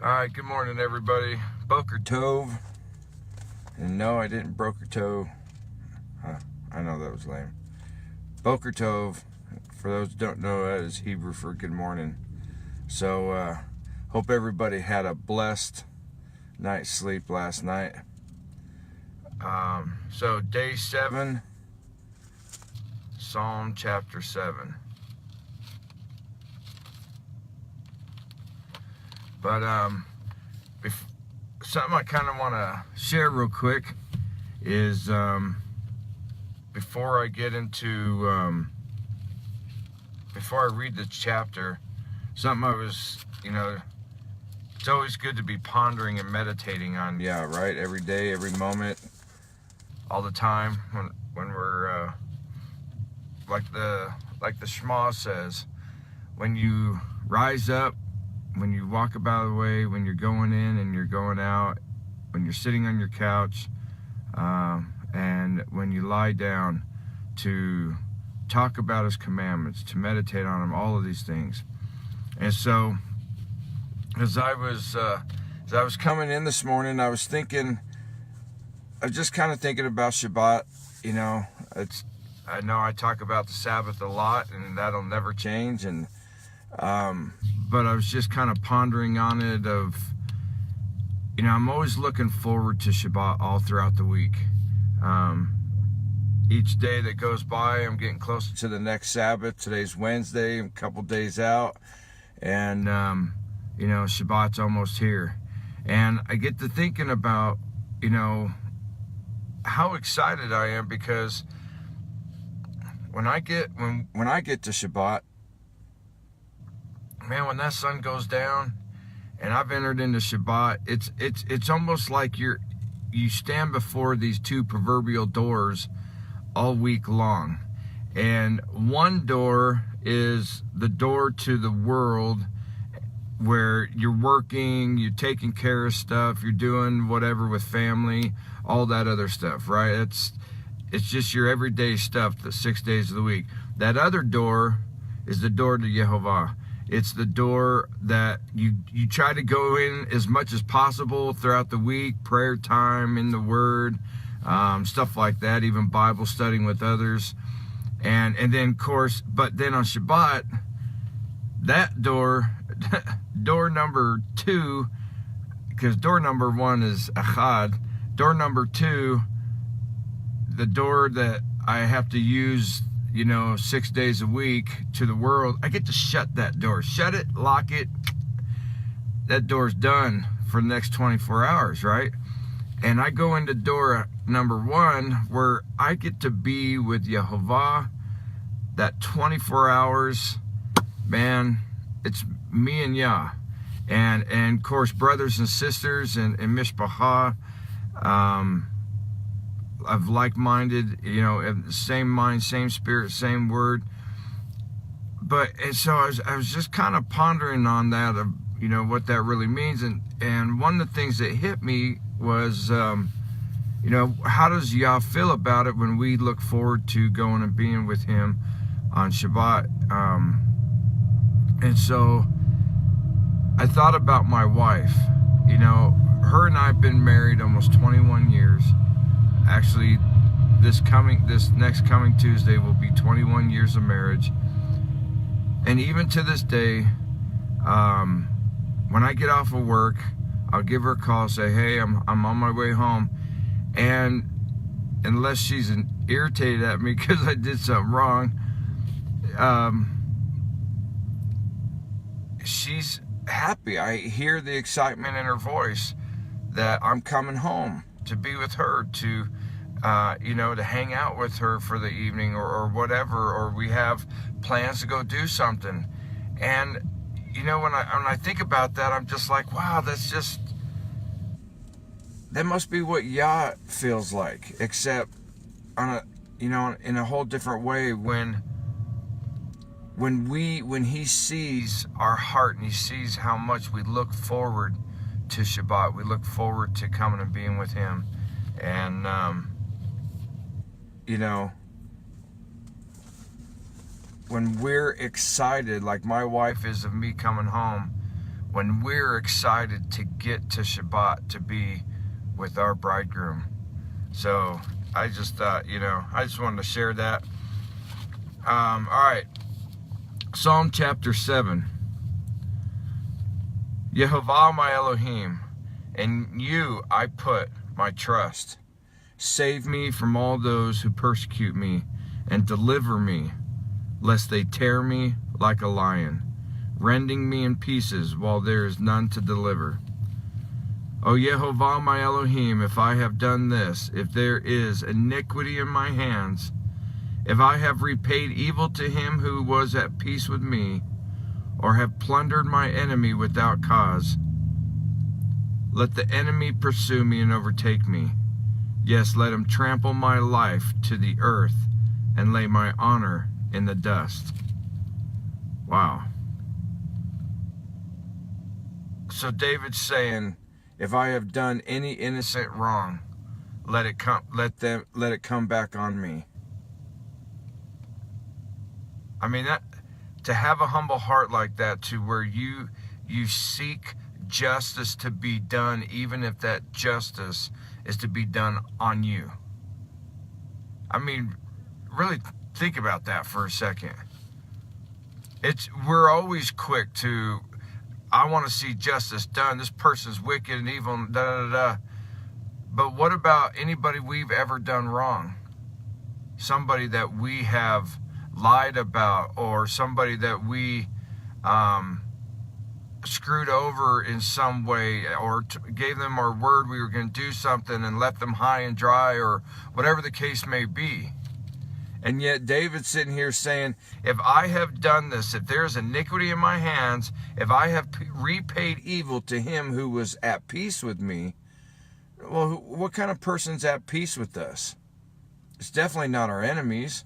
Alright, good morning everybody. Boker Tov. And no, I didn't broker toe. I know that was lame. Boker Tov, for those who don't know, that is Hebrew for good morning. So, hope everybody had a blessed night's sleep last night. So day 7, Psalm chapter 7. But something I kind of want to share real quick is before I get into before I read the chapter, something I was, it's always good to be pondering and meditating on. Yeah, right. Every day, every moment, all the time. When we're like the Shema says, when you rise up, when you walk about the way, when you're going in and you're going out, when you're sitting on your couch, and when you lie down, to talk about His commandments, to meditate on them, all of these things. And so, as I was coming in this morning, I was just kind of thinking about Shabbat. I know I talk about the Sabbath a lot, and that'll never change. And but I was just kind of pondering on it I'm always looking forward to Shabbat all throughout the week. Each day that goes by, I'm getting closer to the next Sabbath. Today's Wednesday, I'm a couple days out, and Shabbat's almost here. And I get to thinking about, how excited I am, because when I get to Shabbat, man, when that sun goes down and I've entered into Shabbat, it's almost like you stand before these two proverbial doors all week long. And one door is the door to the world, where you're working, you're taking care of stuff, you're doing whatever with family, all that other stuff, right? It's just your everyday stuff, the 6 days of the week. That other door is the door to Yehovah. It's the door that you try to go in as much as possible throughout the week, prayer time, in the Word, stuff like that, even Bible studying with others. And then, of course, but then on Shabbat, that door, door number 2, because door number 1 is Echad, door number 2, the door that I have to use 6 days a week to the world, I get to shut that door. Shut it, lock it. That door's done for the next 24 hours, right? And I go into door number 1, where I get to be with Yehovah that 24 hours. Man, it's me and Yah. And of course, brothers and sisters and Mishpachah, of like-minded, same mind, same spirit, same word. And so I was just kind of pondering on that, of what that really means. And one of the things that hit me was, how does Yah feel about it when we look forward to going and being with Him on Shabbat? And so I thought about my wife. Her and I have been married almost 21 years. Actually, this next coming Tuesday will be 21 years of marriage. And even to this day, when I get off of work, I'll give her a call, say, hey, I'm on my way home. And unless she's irritated at me because I did something wrong, she's happy. I hear the excitement in her voice that I'm coming home to be with her, to to hang out with her for the evening, or whatever, or we have plans to go do something. And when I think about that, I'm just like, wow, that must be what Yah feels like, except on in a whole different way, when He sees our heart, and He sees how much we look forward to Shabbat. We look forward to coming and being with Him. And when we're excited, like my wife is, of me coming home, when we're excited to get to Shabbat to be with our bridegroom. So I just thought, I just wanted to share that. All right. Psalm chapter 7. Yehovah my Elohim, in you I put my trust. Save me from all those who persecute me, and deliver me, lest they tear me like a lion, rending me in pieces while there is none to deliver. O Yehovah my Elohim, if I have done this, if there is iniquity in my hands, if I have repaid evil to him who was at peace with me, or have plundered my enemy without cause, let the enemy pursue me and overtake me. Yes, let him trample my life to the earth and lay my honor in the dust. Wow. So David's saying, if I have done any innocent wrong, let it come back on me. I mean, that to have a humble heart like that, to where you seek justice to be done, even if that justice is to be done on you. I mean, really think about that for a second. We're always quick to, I want to see justice done. This person's wicked and evil, and da da da. But what about anybody we've ever done wrong? Somebody that we have lied about, or somebody that we screwed over in some way, or gave them our word we were going to do something and left them high and dry, or whatever the case may be. And yet David's sitting here saying, if I have done this, if there's iniquity in my hands, if I have repaid evil to him who was at peace with me, well, what kind of person's at peace with us? It's definitely not our enemies.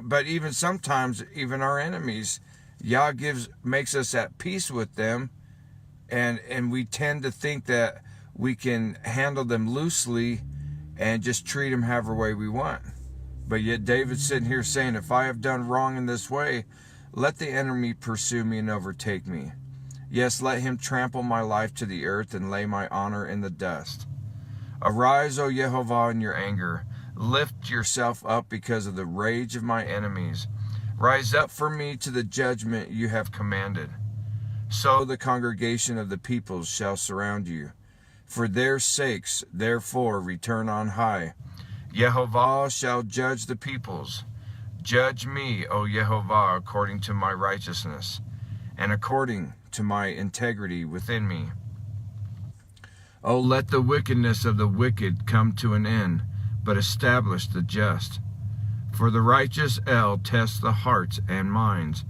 But even sometimes, even our enemies, Yah makes us at peace with them, and we tend to think that we can handle them loosely and just treat them however way we want. But yet David's sitting here saying, if I have done wrong in this way, let the enemy pursue me and overtake me. Yes, let him trample my life to the earth and lay my honor in the dust. Arise, O Yehovah, in your anger. Lift yourself up because of the rage of my enemies. Rise up for me to the judgment you have commanded. So the congregation of the peoples shall surround you. For their sakes, therefore, return on high. Yehovah shall judge the peoples. Judge me, O Yehovah, according to my righteousness, and according to my integrity within me. O let the wickedness of the wicked come to an end, but establish the just. For the righteous El tests the hearts and minds.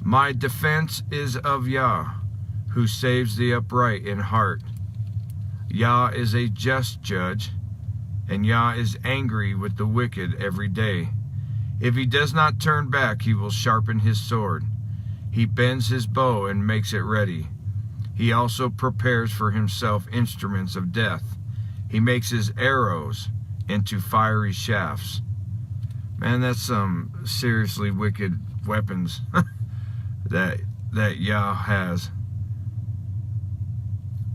My defense is of Yah, who saves the upright in heart. Yah is a just judge, and Yah is angry with the wicked every day. If he does not turn back, he will sharpen his sword. He bends his bow and makes it ready. He also prepares for himself instruments of death. He makes his arrows into fiery shafts. Man, that's some seriously wicked weapons that Yah has.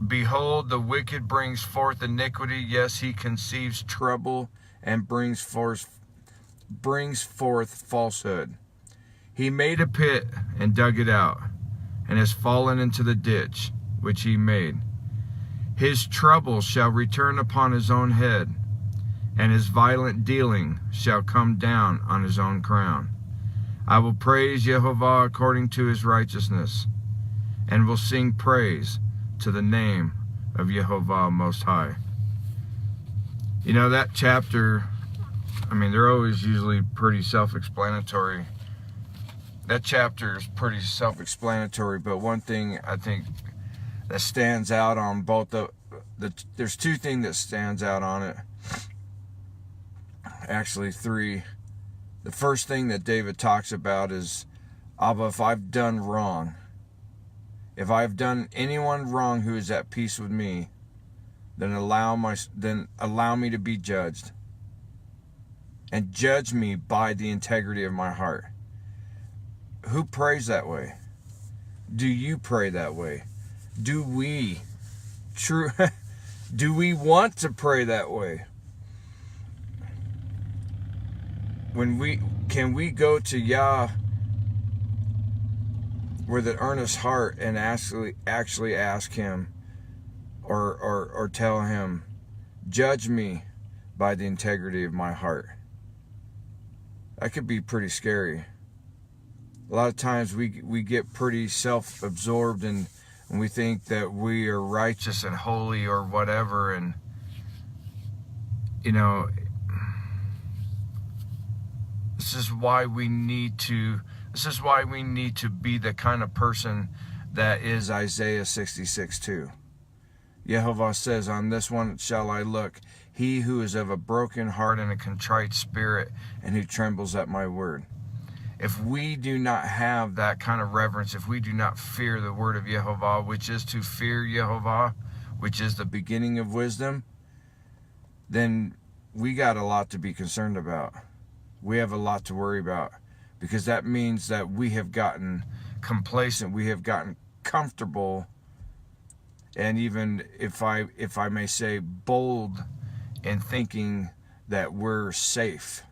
Behold, the wicked brings forth iniquity. Yes, he conceives trouble and brings forth falsehood. He made a pit and dug it out, and has fallen into the ditch which he made. His trouble shall return upon his own head, and his violent dealing shall come down on his own crown. I will praise Yehovah according to his righteousness, and will sing praise to the name of Yehovah Most High. That chapter, they're always usually pretty self-explanatory. That chapter is pretty self-explanatory, but one thing I think that stands out on both there's two things that stands out on it. Actually, three. The first thing that David talks about is, Abba, if I've done wrong, if I've done anyone wrong who is at peace with me, then allow me to be judged, and judge me by the integrity of my heart. Who prays that way? Do you pray that way? Do we do we want to pray that way? Can we go to Yah with an earnest heart and actually ask him or tell him, judge me by the integrity of my heart? That could be pretty scary. A lot of times we get pretty self-absorbed and we think that we are righteous and holy or whatever, and this is why we need to be the kind of person that is Isaiah 66:2. Yehovah says, on this one shall I look, he who is of a broken heart and a contrite spirit, and who trembles at my word. If we do not have that kind of reverence, if we do not fear the word of Yehovah, which is to fear Yehovah, which is the beginning of wisdom, then we got a lot to be concerned about. We have a lot to worry about, because that means that we have gotten complacent, we have gotten comfortable, and even, if I may say, bold in thinking that we're safe.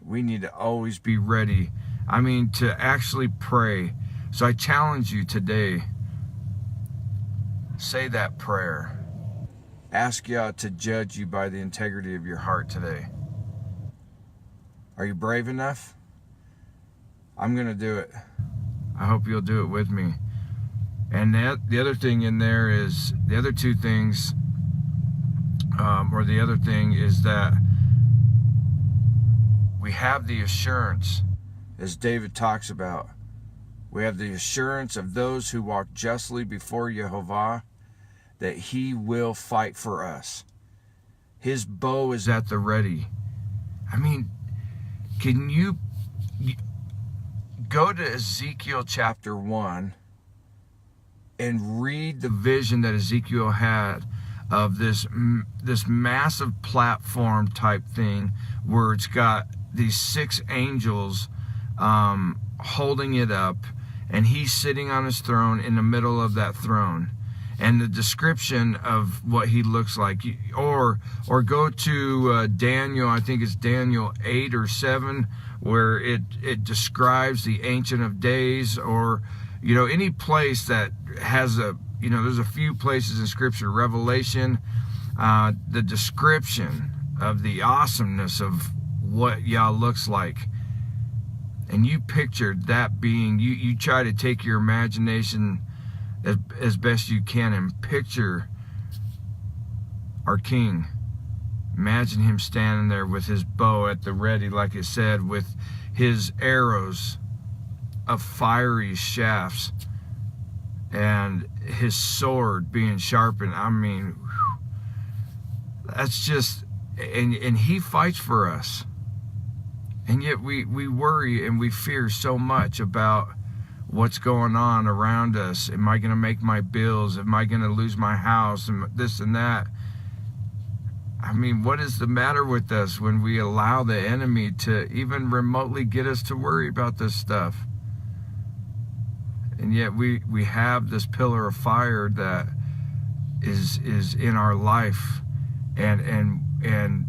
We need to always be ready. To actually pray. So I challenge you today, say that prayer. Ask Yah to judge you by the integrity of your heart today. Are you brave enough? I'm going to do it. I hope you'll do it with me. And the other thing in there is, the other two things, the other thing is that we have the assurance, as David talks about. We have the assurance of those who walk justly before Yehovah, that he will fight for us. His bow is at the ready. Can you go to Ezekiel chapter 1 and read the vision that Ezekiel had of this massive platform type thing, where it's got these 6 angels holding it up, and he's sitting on his throne in the middle of that throne, and the description of what he looks like. Or go to Daniel, I think it's Daniel 8 or 7, where it describes the Ancient of Days, or any place that has there's a few places in Scripture, Revelation, the description of the awesomeness of what Yah looks like. And you pictured that being, you try to take your imagination as best you can and picture our King. Imagine him standing there with his bow at the ready, like it said, with his arrows of fiery shafts, and his sword being sharpened. That's just, and he fights for us. And yet we worry and we fear so much about what's going on around us. Am I going to make my bills? Am I going to lose my house? And this and that. What is the matter with us when we allow the enemy to even remotely get us to worry about this stuff? And yet we have this pillar of fire that is in our life and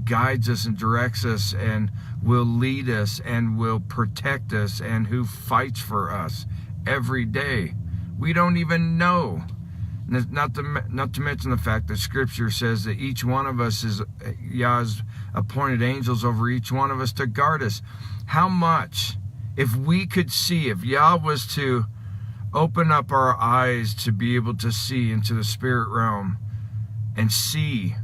guides us and directs us and will lead us and will protect us, and who fights for us every day. We don't even know. Not to mention the fact that Scripture says that each one of us is Yah's appointed angels over each one of us to guard us. How much, if we could see, if Yah was to open up our eyes to be able to see into the spirit realm and see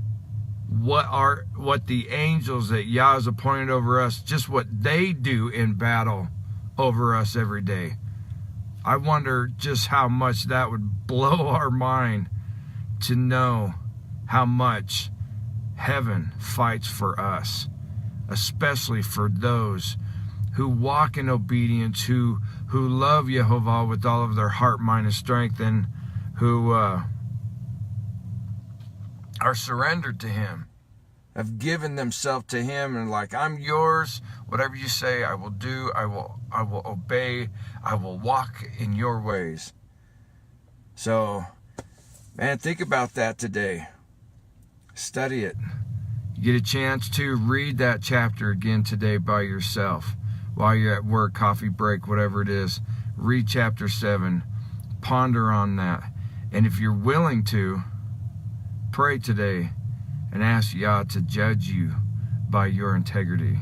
what the angels that Yah has appointed over us, just what they do in battle over us every day. I wonder just how much that would blow our mind to know how much heaven fights for us, especially for those who walk in obedience, who love Yehovah with all of their heart, mind, and strength, and who are surrendered to him. have given themselves to him and like, I'm yours. Whatever you say, I will do. I will obey. I will walk in your ways. So, man, think about that today. Study it. You get a chance to read that chapter again today by yourself. While you're at work, coffee break, whatever it is. Read chapter 7. Ponder on that. And if you're willing to, pray today and ask Yah to judge you by your integrity.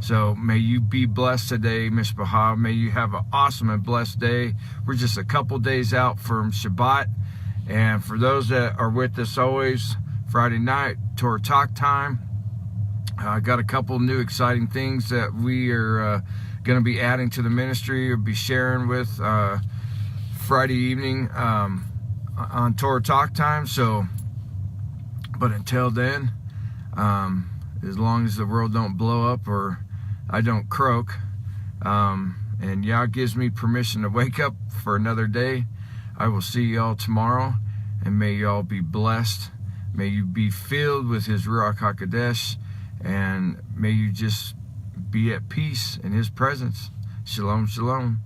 So may you be blessed today, Mishpachah. May you have an awesome and blessed day. We're just a couple days out from Shabbat. And for those that are with us always, Friday night, Torah Talk time. I got a couple new exciting things that we are going to be adding to the ministry. We'll be sharing with Friday evening on Torah Talk time. So, but until then, as long as the world don't blow up or I don't croak, and Yah gives me permission to wake up for another day, I will see y'all tomorrow, and may y'all be blessed. May you be filled with His Ruach HaKodesh, and may you just be at peace in His presence. Shalom, shalom.